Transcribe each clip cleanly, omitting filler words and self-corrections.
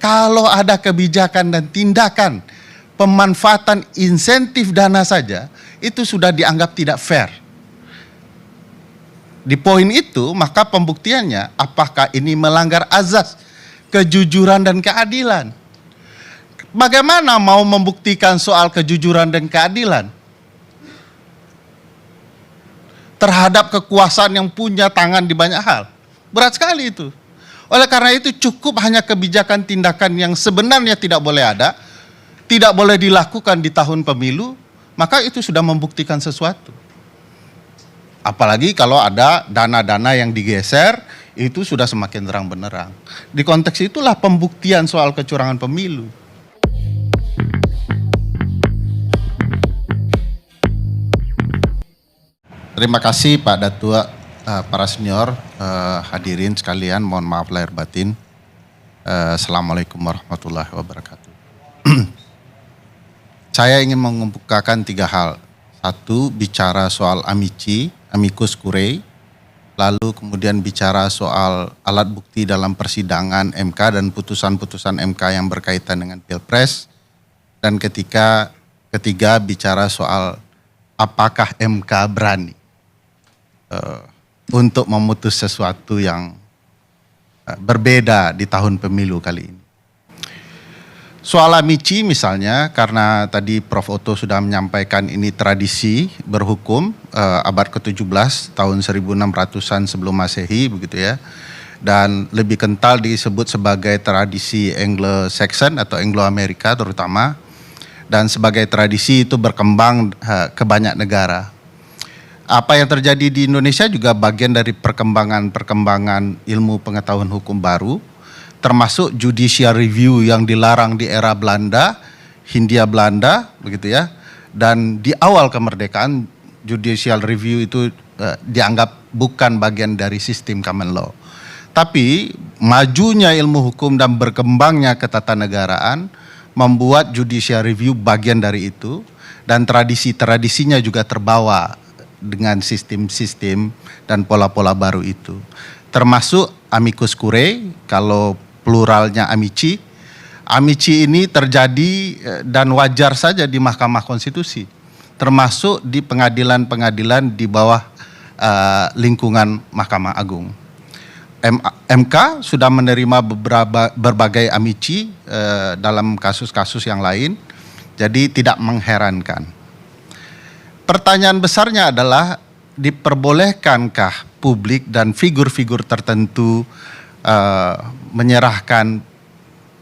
Kalau ada kebijakan dan tindakan pemanfaatan insentif dana saja, itu sudah dianggap tidak fair. Di poin itu, maka pembuktiannya apakah ini melanggar azas kejujuran dan keadilan. Bagaimana mau membuktikan soal kejujuran dan keadilan terhadap kekuasaan yang punya tangan di banyak hal? Berat sekali itu. Oleh karena itu cukup hanya kebijakan tindakan yang sebenarnya tidak boleh ada, tidak boleh dilakukan di tahun pemilu, maka itu sudah membuktikan sesuatu. Apalagi kalau ada dana-dana yang digeser, itu sudah semakin terang benderang. Di konteks itulah pembuktian soal kecurangan pemilu. Terima kasih Pak Datua, para senior, hadirin sekalian, mohon maaf lahir batin. Assalamualaikum warahmatullahi wabarakatuh. Saya ingin mengemukakan 3 hal. 1, bicara soal amicus curiae, lalu kemudian bicara soal alat bukti dalam persidangan MK dan putusan-putusan MK yang berkaitan dengan Pilpres, dan ketiga bicara soal apakah MK berani untuk memutus sesuatu yang berbeda di tahun pemilu kali ini. Soal amici misalnya, karena tadi Prof. Otto sudah menyampaikan ini tradisi berhukum abad ke-17 tahun 1600-an sebelum Masehi begitu ya. Dan lebih kental disebut sebagai tradisi Anglo-Saxon atau Anglo-Amerika terutama. Dan sebagai tradisi itu berkembang ke banyak negara. Apa yang terjadi di Indonesia juga bagian dari perkembangan ilmu pengetahuan hukum baru, termasuk judicial review yang dilarang di era Belanda, Hindia Belanda, begitu ya. Dan di awal kemerdekaan, judicial review itu dianggap bukan bagian dari sistem common law. Tapi majunya ilmu hukum dan berkembangnya ketatanegaraan membuat judicial review bagian dari itu, dan tradisi-tradisinya juga terbawa dengan sistem-sistem dan pola-pola baru itu. Termasuk amicus curiae, kalau pluralnya amici. Amici ini terjadi dan wajar saja di Mahkamah Konstitusi, termasuk di pengadilan-pengadilan di bawah lingkungan Mahkamah Agung. MK sudah menerima berbagai amici dalam kasus-kasus yang lain, jadi tidak mengherankan. Pertanyaan besarnya adalah, diperbolehkankah publik dan figur-figur tertentu menyerahkan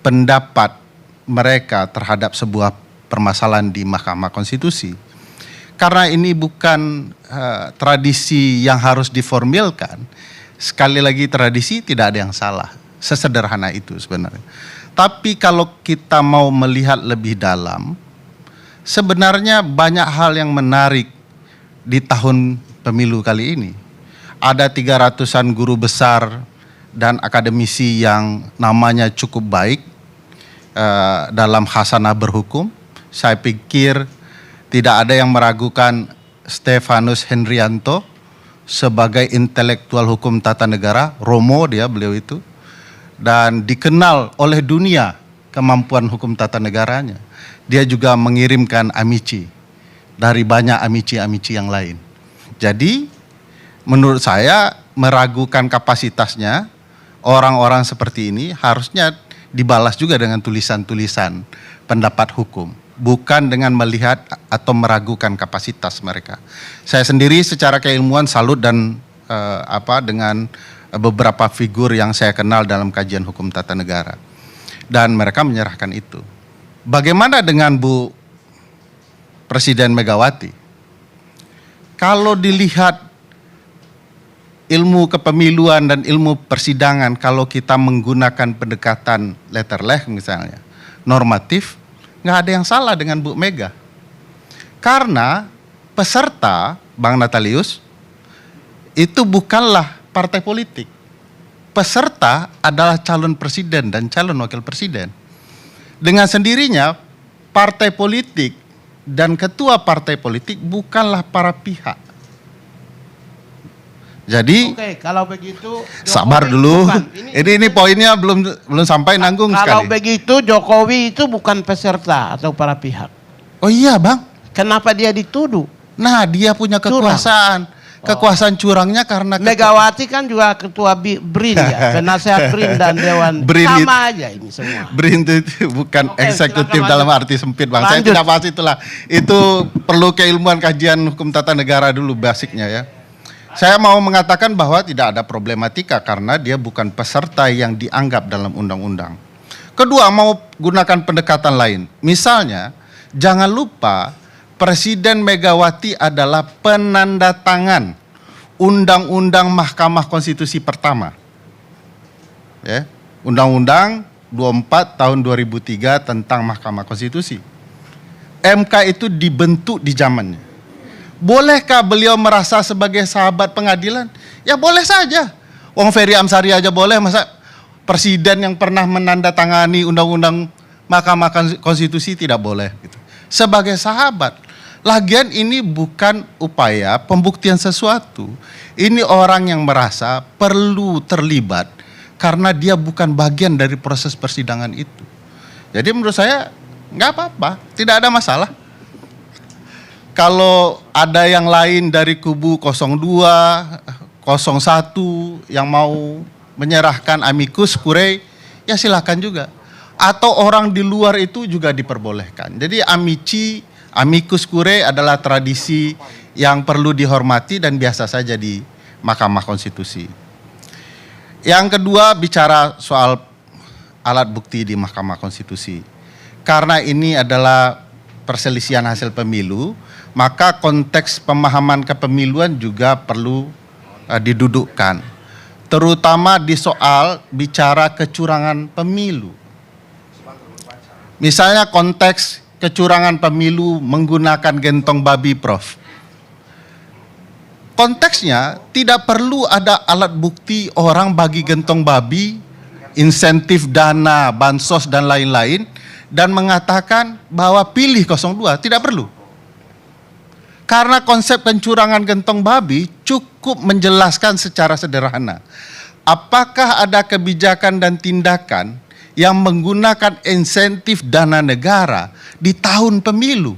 pendapat mereka terhadap sebuah permasalahan di Mahkamah Konstitusi? Karena ini bukan tradisi yang harus diformilkan. Sekali lagi, tradisi tidak ada yang salah, sesederhana itu sebenarnya. Tapi kalau kita mau melihat lebih dalam, sebenarnya banyak hal yang menarik di tahun pemilu kali ini. Ada 300-an guru besar dan akademisi yang namanya cukup baik dalam khasanah berhukum. Saya pikir tidak ada yang meragukan Stefanus Hendrianto sebagai intelektual hukum tata negara, Romo beliau itu, dan dikenal oleh dunia kemampuan hukum tata negaranya. Dia juga mengirimkan amici dari banyak amici-amici yang lain. Jadi menurut saya meragukan kapasitasnya orang-orang seperti ini harusnya dibalas juga dengan tulisan-tulisan pendapat hukum, bukan dengan melihat atau meragukan kapasitas mereka. Saya sendiri secara keilmuan salut dan dengan beberapa figur yang saya kenal dalam kajian hukum tata negara, dan mereka menyerahkan itu. Bagaimana dengan Bu Presiden Megawati? Kalau dilihat ilmu kepemiluan dan ilmu persidangan, kalau kita menggunakan pendekatan letterleh misalnya, normatif, nggak ada yang salah dengan Bu Mega. Karena peserta, Bang Natalius, itu bukanlah partai politik. Peserta adalah calon presiden dan calon wakil presiden. Dengan sendirinya, partai politik dan ketua partai politik bukanlah para pihak. Jadi Oke, kalau begitu sabar Jokowi dulu. bukan. Ini poinnya belum sampai nanggung Kalau sekali. begitu Jokowi itu bukan peserta atau para pihak. Oh iya, Bang. Kenapa dia dituduh? Nah, dia punya kekuasaan. Kekuasaan curangnya karena Megawati kan juga ketua BRIN ya, penasehat BRIN dan Dewan. BRIN Sama aja ini semua. BRIN itu bukan Oke, eksekutif silakan dalam lanjut. arti sempit, Bang. Saya Lanjut. tidak bahas itulah. Itu perlu keilmuan kajian hukum tata negara dulu basicnya ya. Saya mau mengatakan bahwa tidak ada problematika karena dia bukan peserta yang dianggap dalam undang-undang. Kedua, mau gunakan pendekatan lain. Misalnya, jangan lupa Presiden Megawati adalah penandatangan Undang-Undang Mahkamah Konstitusi pertama. Ya, Undang-Undang 24 tahun 2003 tentang Mahkamah Konstitusi. MK itu dibentuk di zamannya. Bolehkah beliau merasa sebagai sahabat pengadilan? Ya boleh saja. Wong Ferry Amsari aja boleh, masa presiden yang pernah menandatangani undang-undang Mahkamah Konstitusi tidak boleh gitu. Sebagai sahabat. Lagian ini bukan upaya pembuktian sesuatu. Ini orang yang merasa perlu terlibat karena dia bukan bagian dari proses persidangan itu. Jadi menurut saya nggak apa-apa, tidak ada masalah. Kalau ada yang lain dari kubu 02, 01 yang mau menyerahkan amicus curiae, ya silakan juga. Atau orang di luar itu juga diperbolehkan. Jadi amicus curiae adalah tradisi yang perlu dihormati dan biasa saja di Mahkamah Konstitusi. Yang kedua, bicara soal alat bukti di Mahkamah Konstitusi. Karena ini adalah perselisihan hasil pemilu, maka konteks pemahaman kepemiluan juga perlu didudukkan. Terutama di soal bicara kecurangan pemilu. Misalnya konteks kecurangan pemilu menggunakan gentong babi, Prof. Konteksnya tidak perlu ada alat bukti orang bagi gentong babi, insentif dana, bansos dan lain-lain, dan mengatakan bahwa pilih 02, tidak perlu. Karena konsep pencurangan gentong babi cukup menjelaskan secara sederhana. Apakah ada kebijakan dan tindakan yang menggunakan insentif dana negara di tahun pemilu?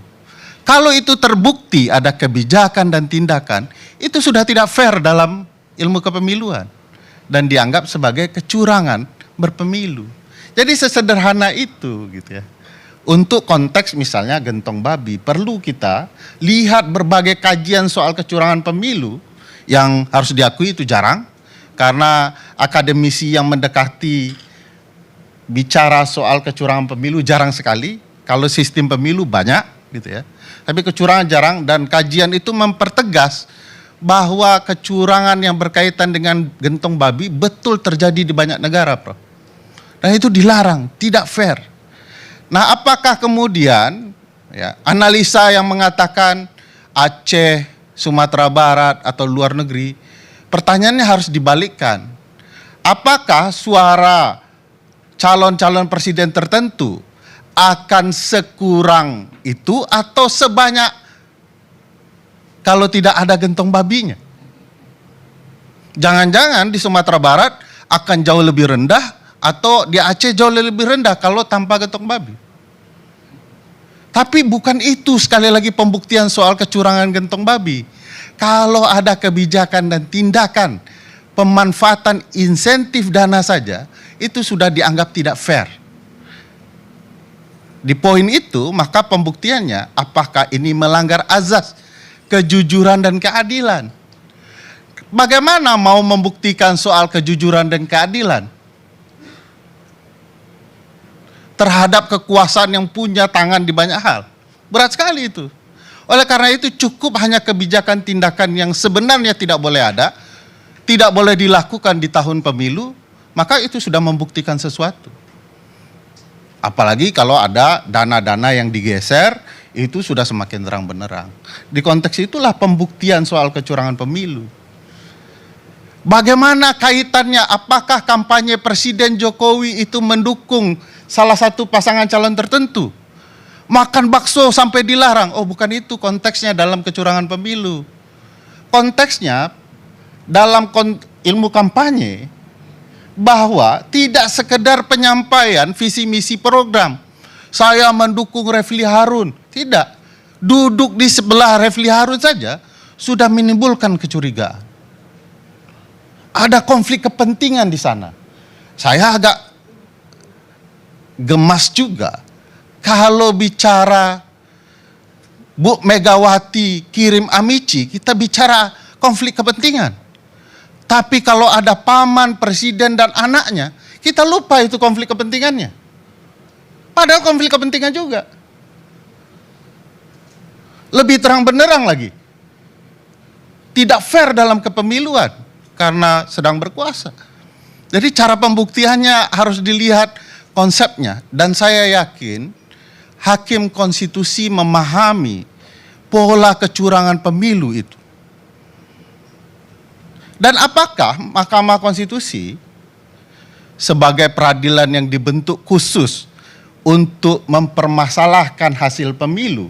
Kalau itu terbukti ada kebijakan dan tindakan, itu sudah tidak fair dalam ilmu kepemiluan dan dianggap sebagai kecurangan berpemilu. Jadi sesederhana itu gitu ya. Untuk konteks misalnya gentong babi, perlu kita lihat berbagai kajian soal kecurangan pemilu yang harus diakui itu jarang karena akademisi yang mendekati bicara soal kecurangan pemilu jarang sekali. Kalau sistem pemilu banyak gitu ya. Tapi kecurangan jarang, dan kajian itu mempertegas bahwa kecurangan yang berkaitan dengan gentong babi betul terjadi di banyak negara, Prof. Dan itu dilarang, tidak fair. Nah, apakah kemudian ya, analisa yang mengatakan Aceh, Sumatera Barat atau luar negeri, pertanyaannya harus dibalikkan. Apakah suara calon-calon presiden tertentu akan sekurang itu atau sebanyak kalau tidak ada gentong babinya? Jangan-jangan di Sumatera Barat akan jauh lebih rendah atau di Aceh jauh lebih rendah kalau tanpa gentong babi. Tapi bukan itu sekali lagi pembuktian soal kecurangan gentong babi. Kalau ada kebijakan dan tindakan pemanfaatan insentif dana saja, itu sudah dianggap tidak fair. Di poin itu, maka pembuktiannya apakah ini melanggar azas kejujuran dan keadilan. Bagaimana mau membuktikan soal kejujuran dan keadilan terhadap kekuasaan yang punya tangan di banyak hal? Berat sekali itu. Oleh karena itu cukup hanya kebijakan tindakan yang sebenarnya tidak boleh ada, tidak boleh dilakukan di tahun pemilu, maka itu sudah membuktikan sesuatu. Apalagi kalau ada dana-dana yang digeser, itu sudah semakin terang benderang. Di konteks itulah pembuktian soal kecurangan pemilu. Bagaimana kaitannya? Apakah kampanye Presiden Jokowi itu mendukung salah satu pasangan calon tertentu? Makan bakso sampai dilarang. Oh, bukan itu konteksnya dalam kecurangan pemilu. Konteksnya dalam ilmu kampanye bahwa tidak sekedar penyampaian visi misi program. Saya mendukung Refli Harun. Tidak. Duduk di sebelah Refli Harun saja sudah menimbulkan kecurigaan. Ada konflik kepentingan di sana. Saya agak gemas juga kalau bicara Bu Megawati kirim Amici, kita bicara konflik kepentingan. Tapi kalau ada paman, presiden, dan anaknya, kita lupa itu konflik kepentingannya. Padahal konflik kepentingan juga. Lebih terang benderang lagi. Tidak fair dalam kepemiluan karena sedang berkuasa. Jadi cara pembuktiannya harus dilihat konsepnya. Dan saya yakin Hakim Konstitusi memahami pola kecurangan pemilu itu. Dan apakah Mahkamah Konstitusi sebagai peradilan yang dibentuk khusus untuk mempermasalahkan hasil pemilu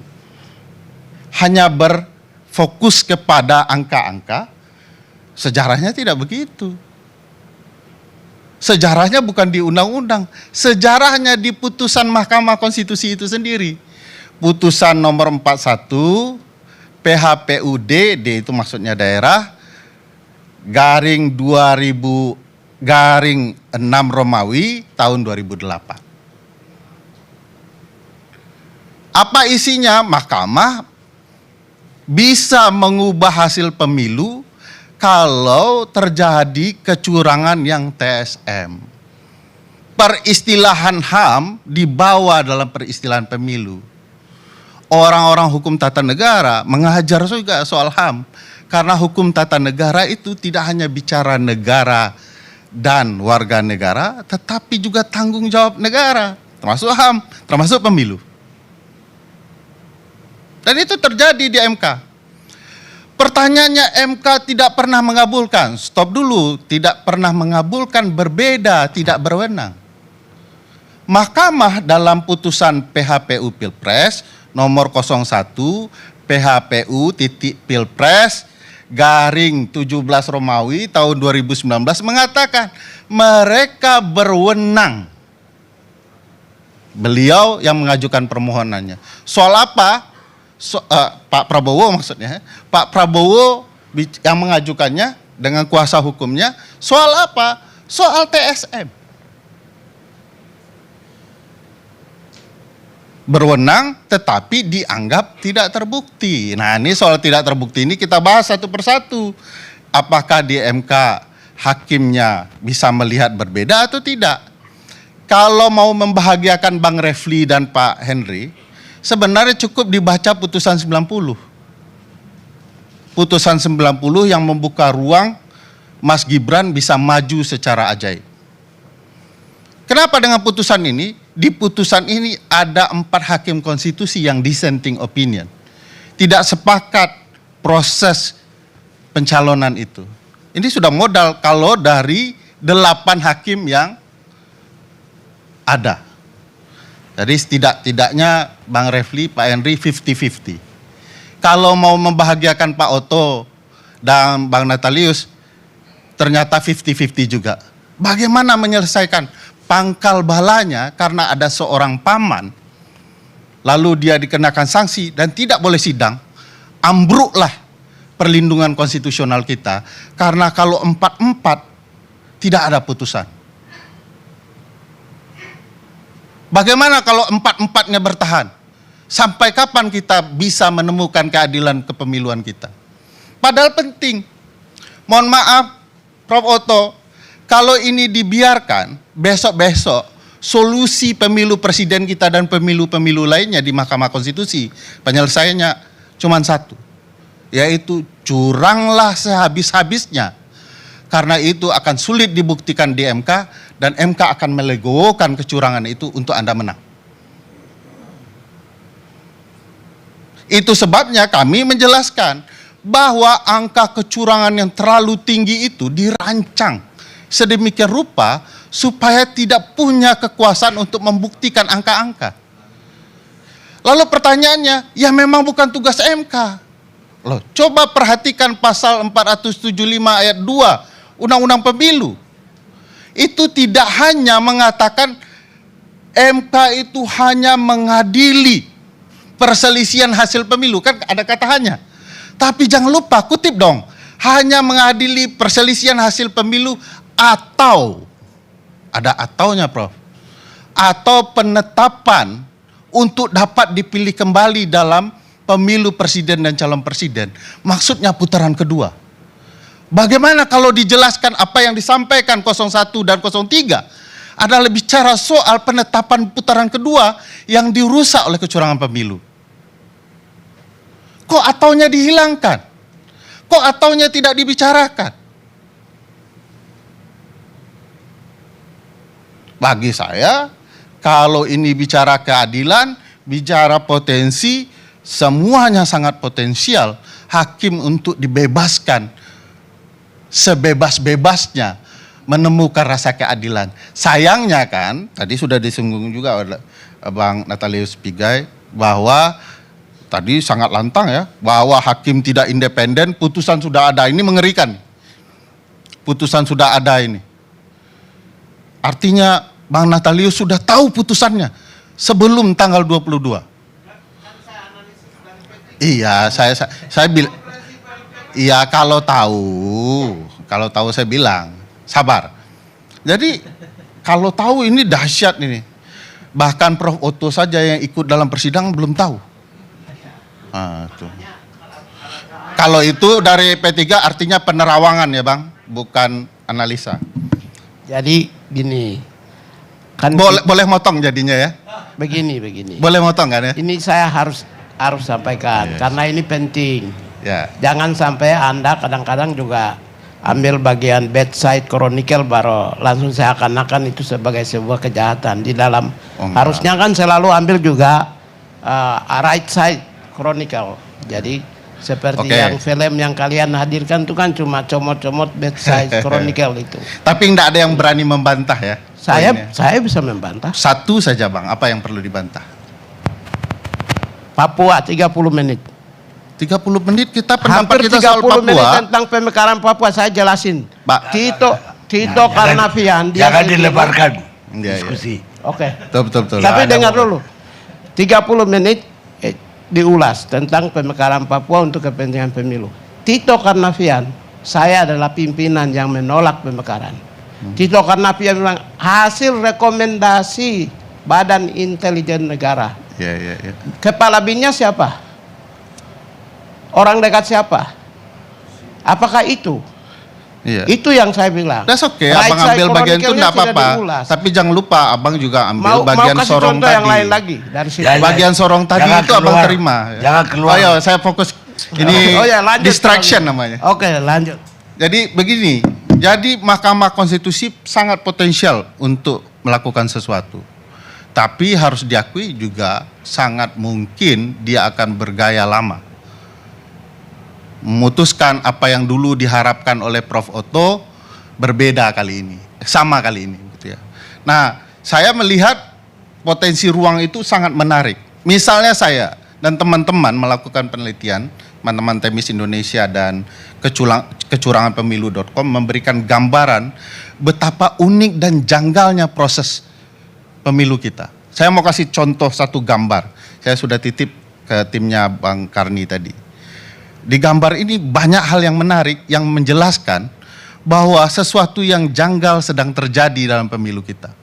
hanya berfokus kepada angka-angka? Sejarahnya tidak begitu. Sejarahnya bukan di undang-undang, sejarahnya di putusan Mahkamah Konstitusi itu sendiri. Putusan nomor 41 PHPUD, D itu maksudnya daerah, garing 2000 garing 6 Romawi tahun 2008. Apa isinya? Mahkamah bisa mengubah hasil pemilu kalau terjadi kecurangan yang TSM. Peristilahan HAM dibawa dalam peristilahan pemilu. Orang-orang hukum tata negara mengajar juga soal HAM. Karena hukum tata negara itu tidak hanya bicara negara dan warga negara, tetapi juga tanggung jawab negara, termasuk HAM, termasuk pemilu. Dan itu terjadi di MK. Pertanyaannya, MK tidak pernah mengabulkan. Stop dulu, tidak pernah mengabulkan, berbeda, tidak berwenang. Mahkamah dalam putusan PHPU Pilpres nomor 01 PHPU Pilpres garing 17 Romawi tahun 2019 mengatakan mereka berwenang. Beliau yang mengajukan permohonannya. Soal apa? Pak Prabowo maksudnya. Pak Prabowo yang mengajukannya dengan kuasa hukumnya. Soal apa? Soal TSM. Berwenang tetapi dianggap tidak terbukti. Nah, ini soal tidak terbukti ini kita bahas satu persatu. Apakah di MK hakimnya bisa melihat berbeda atau tidak? Kalau mau membahagiakan Bang Refli dan Pak Henry, sebenarnya cukup dibaca putusan 90. Putusan 90 yang membuka ruang Mas Gibran bisa maju secara ajaib. Kenapa dengan putusan ini? Di putusan ini ada 4 hakim konstitusi yang dissenting opinion. Tidak sepakat proses pencalonan itu. Ini sudah modal kalau dari 8 hakim yang ada. Jadi tidak-tidaknya Bang Refli, Pak Henry 50-50. Kalau mau membahagiakan Pak Oto dan Bang Natalius, ternyata 50-50 juga. Bagaimana menyelesaikan pangkal balanya karena ada seorang paman, lalu dia dikenakan sanksi dan tidak boleh sidang, ambruklah perlindungan konstitusional kita, karena kalau 4-4 tidak ada putusan. Bagaimana kalau 4-4-nya bertahan? Sampai kapan kita bisa menemukan keadilan kepemiluan kita? Padahal penting. Mohon maaf, Prof. Oto, kalau ini dibiarkan, besok-besok solusi pemilu presiden kita dan pemilu-pemilu lainnya di Mahkamah Konstitusi, penyelesaiannya cuma satu, yaitu curanglah sehabis-habisnya. Karena itu akan sulit dibuktikan di MK, dan MK akan melegokan kecurangan itu untuk Anda menang. Itu sebabnya kami menjelaskan bahwa angka kecurangan yang terlalu tinggi itu dirancang sedemikian rupa supaya tidak punya kekuasaan untuk membuktikan angka-angka. Lalu pertanyaannya, ya memang bukan tugas MK Loh, coba perhatikan pasal 475 ayat 2 Undang-Undang Pemilu. Itu tidak hanya mengatakan MK itu hanya mengadili perselisihan hasil pemilu, kan ada kata hanya. Tapi jangan lupa, kutip dong, hanya mengadili perselisihan hasil pemilu atau, ada ataunya Prof, atau penetapan untuk dapat dipilih kembali dalam pemilu presiden dan calon presiden. Maksudnya putaran kedua. Bagaimana kalau dijelaskan apa yang disampaikan 01 dan 03 adalah bicara soal penetapan putaran kedua yang dirusak oleh kecurangan pemilu. Kok ataunya dihilangkan? Kok ataunya tidak dibicarakan? Bagi saya, kalau ini bicara keadilan, bicara potensi, semuanya sangat potensial hakim untuk dibebaskan sebebas-bebasnya menemukan rasa keadilan. Sayangnya kan, tadi sudah disinggung juga oleh Bang Natalius Pigai, bahwa tadi sangat lantang ya, bahwa hakim tidak independen, putusan sudah ada. Ini mengerikan. Putusan sudah ada ini. Artinya Bang Natalius sudah tahu putusannya sebelum tanggal 22. Iya, saya bilang, iya kalau tahu saya bilang. Sabar. Jadi kalau tahu ini dahsyat ini. Bahkan Prof Otto saja yang ikut dalam persidangan belum tahu. Tuh. Kalau itu dari P3 artinya penerawangan ya Bang, bukan analisa. Jadi gini, kan Boleh motong jadinya ya? begini. Boleh motong kan ya? Ini saya harus sampaikan karena ini penting. Ya. Jangan sampai Anda kadang-kadang juga ambil bagian bedside chronicle baru langsung seakan-akan itu sebagai sebuah kejahatan di dalam. Harusnya kan selalu ambil juga right side chronicle. Jadi seperti yang film yang kalian hadirkan itu kan cuma comot-comot bedside chronicle itu. Tapi tidak ada yang berani membantah ya? Saya bisa membantah. Satu saja Bang, apa yang perlu dibantah? Papua 30 menit. 30 menit kita pendapat Hampir kita soal 30 menit Papua. tentang pemekaran Papua saya jelasin. Pak, Tito Karnavian dia jangan dilebarkan diskusi. Oke. Betul. Tapi dengar dulu. 30 menit diulas tentang pemekaran Papua untuk kepentingan pemilu. Tito Karnavian, saya adalah pimpinan yang menolak pemekaran. Tito Karnavian bilang hasil rekomendasi Badan Intelijen Negara. Ya. Kepala BIN-nya siapa? Orang dekat siapa? Apakah itu? Iya. Itu yang saya bilang. That's okay, Abang ambil bagian itu enggak apa-apa. Tapi jangan lupa Abang juga ambil bagian kasih sorong contoh tadi. yang lain lagi dari situ. Bagian sorong tadi itu Abang terima. Jangan keluar. Ayo, saya fokus. Ini distraction namanya. Oke, lanjut. Jadi begini, jadi Mahkamah Konstitusi sangat potensial untuk melakukan sesuatu. Tapi harus diakui juga sangat mungkin dia akan bergaya lama. Memutuskan apa yang dulu diharapkan oleh Prof Otto berbeda kali ini, sama kali ini gitu ya. Nah, saya melihat potensi ruang itu sangat menarik. Misalnya saya dan teman-teman melakukan penelitian, teman-teman Temis Indonesia dan kecuranganpemilu.com memberikan gambaran betapa unik dan janggalnya proses pemilu kita. Saya mau kasih contoh satu gambar. Saya sudah titip ke timnya Bang Karni tadi. Di gambar ini banyak hal yang menarik yang menjelaskan bahwa sesuatu yang janggal sedang terjadi dalam pemilu kita.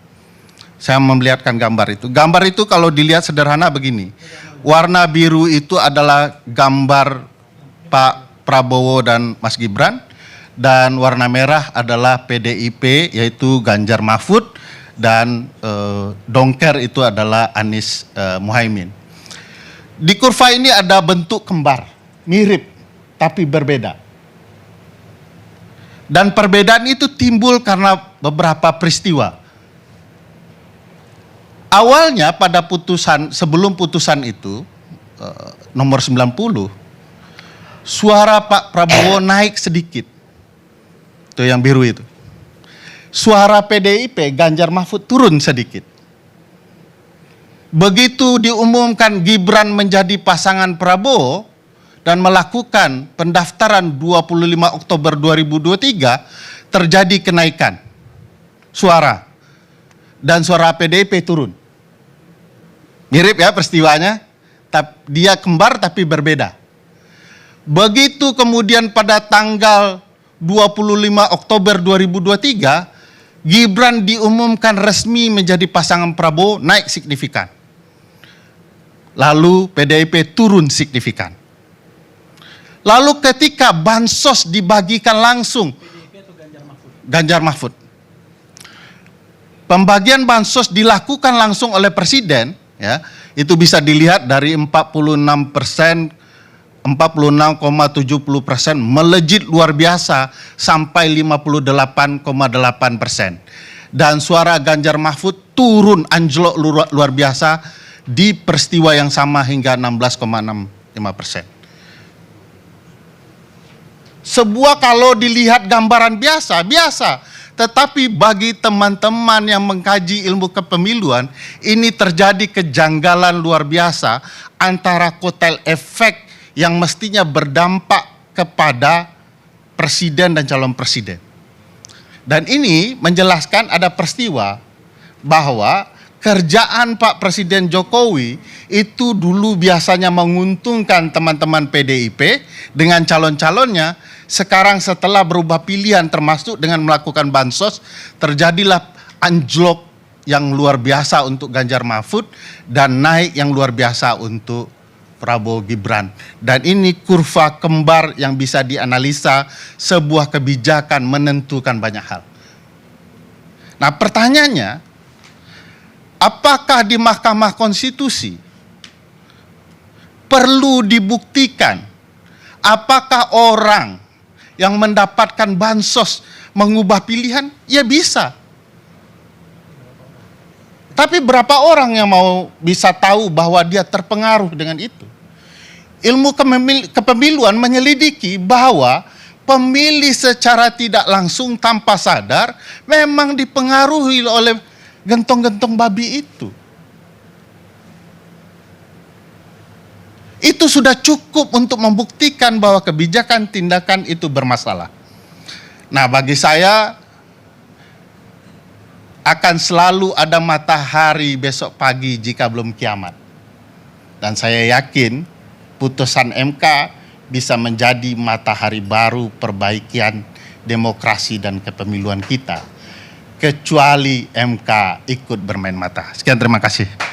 Saya memperlihatkan gambar itu. Gambar itu kalau dilihat sederhana begini. Warna biru itu adalah gambar Pak Prabowo dan Mas Gibran. Dan warna merah adalah PDIP yaitu Ganjar Mahfud. Dan dongker itu adalah Anies Muhaimin. Di kurva ini ada bentuk kembar. Mirip, tapi berbeda. Dan perbedaan itu timbul karena beberapa peristiwa. Awalnya pada putusan, sebelum putusan itu, nomor 90, suara Pak Prabowo naik sedikit. Itu yang biru itu. Suara PDIP, Ganjar Mahfud turun sedikit. Begitu diumumkan Gibran menjadi pasangan Prabowo, dan melakukan pendaftaran 25 Oktober 2023 terjadi kenaikan suara dan suara PDIP turun. Mirip ya peristiwanya, dia kembar tapi berbeda. Begitu kemudian pada tanggal 25 Oktober 2023, Gibran diumumkan resmi menjadi pasangan Prabowo, naik signifikan. Lalu PDIP turun signifikan. Lalu ketika bansos dibagikan langsung, Ganjar Mahfud. Pembagian bansos dilakukan langsung oleh Presiden, ya, itu bisa dilihat dari 46%, 46,70% melejit luar biasa sampai 58,8%. Dan suara Ganjar Mahfud turun anjlok luar biasa di peristiwa yang sama hingga 16,65%. Sebuah kalau dilihat gambaran biasa, tetapi bagi teman-teman yang mengkaji ilmu kepemiluan, ini terjadi kejanggalan luar biasa antara kotel efek yang mestinya berdampak kepada presiden dan calon presiden. Dan ini menjelaskan ada peristiwa bahwa kerjaan Pak Presiden Jokowi itu dulu biasanya menguntungkan teman-teman PDIP dengan calon-calonnya. Sekarang setelah berubah pilihan termasuk dengan melakukan bansos, terjadilah anjlok yang luar biasa untuk Ganjar Mahfud dan naik yang luar biasa untuk Prabowo Gibran. Dan ini kurva kembar yang bisa dianalisa sebuah kebijakan menentukan banyak hal. Nah, pertanyaannya, apakah di Mahkamah Konstitusi perlu dibuktikan apakah orang yang mendapatkan bansos mengubah pilihan? Ya bisa. Tapi berapa orang yang mau bisa tahu bahwa dia terpengaruh dengan itu? Ilmu kepemiluan menyelidiki bahwa pemilih secara tidak langsung tanpa sadar memang dipengaruhi oleh gentong-gentong babi itu. Itu sudah cukup untuk membuktikan bahwa kebijakan tindakan itu bermasalah. Nah, bagi saya akan selalu ada matahari besok pagi jika belum kiamat. Dan saya yakin putusan MK bisa menjadi matahari baru perbaikan demokrasi dan kepemiluan kita. Kecuali MK ikut bermain mata. Sekian, terima kasih.